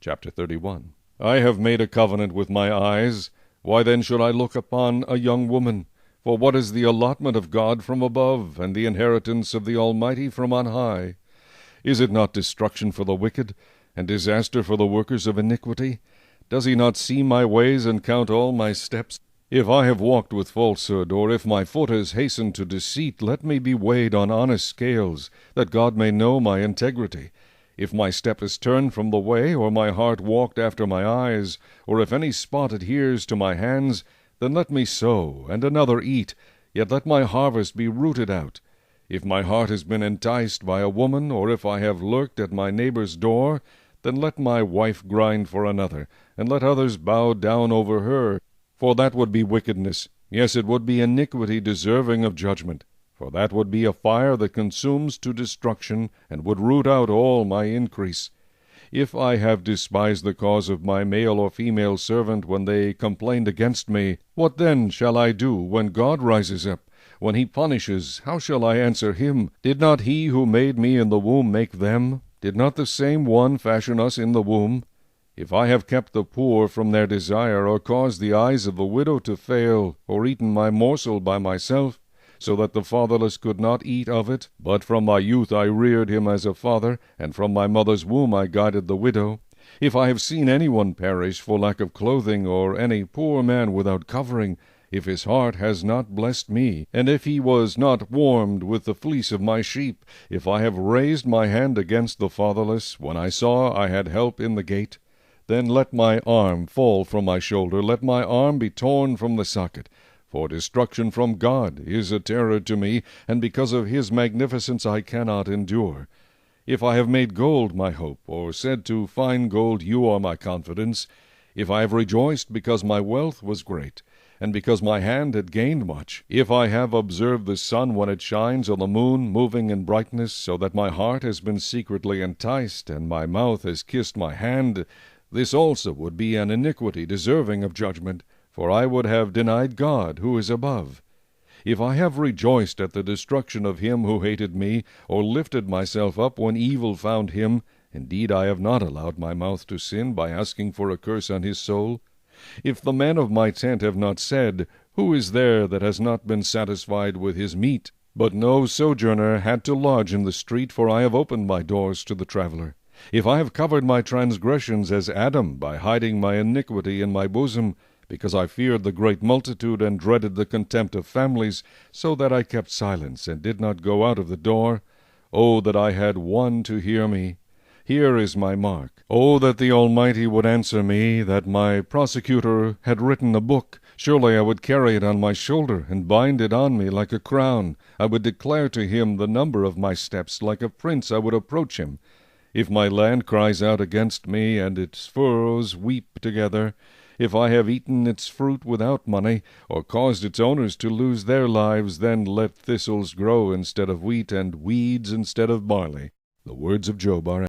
Chapter 31. I have made a covenant with my eyes. Why then should I look upon a young woman? For what is the allotment of God from above, and the inheritance of the Almighty from on high? Is it not destruction for the wicked, and disaster for the workers of iniquity? Does he not see my ways, and count all my steps? If I have walked with falsehood, or if my foot has hastened to deceit, let me be weighed on honest scales, that God may know my integrity. If my step is turned from the way, or my heart walked after my eyes, or if any spot adheres to my hands, then let me sow, and another eat, yet let my harvest be rooted out. If my heart has been enticed by a woman, or if I have lurked at my neighbor's door, then let my wife grind for another, and let others bow down over her. For that would be wickedness, yes, it would be iniquity deserving of judgment. For that would be a fire that consumes to destruction, and would root out all my increase. If I have despised the cause of my male or female servant when they complained against me, what then shall I do when God rises up? When he punishes, how shall I answer him? Did not he who made me in the womb make them? Did not the same one fashion us in the womb? If I have kept the poor from their desire, or caused the eyes of the widow to fail, or eaten my morsel by myself, so that the fatherless could not eat of it, but from my youth I reared him as a father, and from my mother's womb I guided the widow. If I have seen any one perish for lack of clothing, or any poor man without covering, if his heart has not blessed me, and if he was not warmed with the fleece of my sheep, if I have raised my hand against the fatherless, when I saw I had help in the gate, then let my arm fall from my shoulder, let my arm be torn from the socket. For destruction from God is a terror to me, and because of his magnificence I cannot endure. If I have made gold my hope, or said to fine gold, you are my confidence, if I have rejoiced because my wealth was great, and because my hand had gained much, if I have observed the sun when it shines, or the moon moving in brightness, so that my heart has been secretly enticed, and my mouth has kissed my hand, this also would be an iniquity deserving of judgment. For I would have denied God, who is above. If I have rejoiced at the destruction of him who hated me, or lifted myself up when evil found him, indeed I have not allowed my mouth to sin by asking for a curse on his soul. If the men of my tent have not said, who is there that has not been satisfied with his meat? But no sojourner had to lodge in the street, for I have opened my doors to the traveler. If I have covered my transgressions as Adam, by hiding my iniquity in my bosom, because I feared the great multitude, and dreaded the contempt of families, so that I kept silence, and did not go out of the door. Oh, that I had one to hear me! Here is my mark. Oh, that the Almighty would answer me, that my prosecutor had written a book. Surely I would carry it on my shoulder, and bind it on me like a crown. I would declare to him the number of my steps. Like a prince I would approach him. If my land cries out against me, and its furrows weep together, if I have eaten its fruit without money, or caused its owners to lose their lives, then let thistles grow instead of wheat, and weeds instead of barley. The words of Job are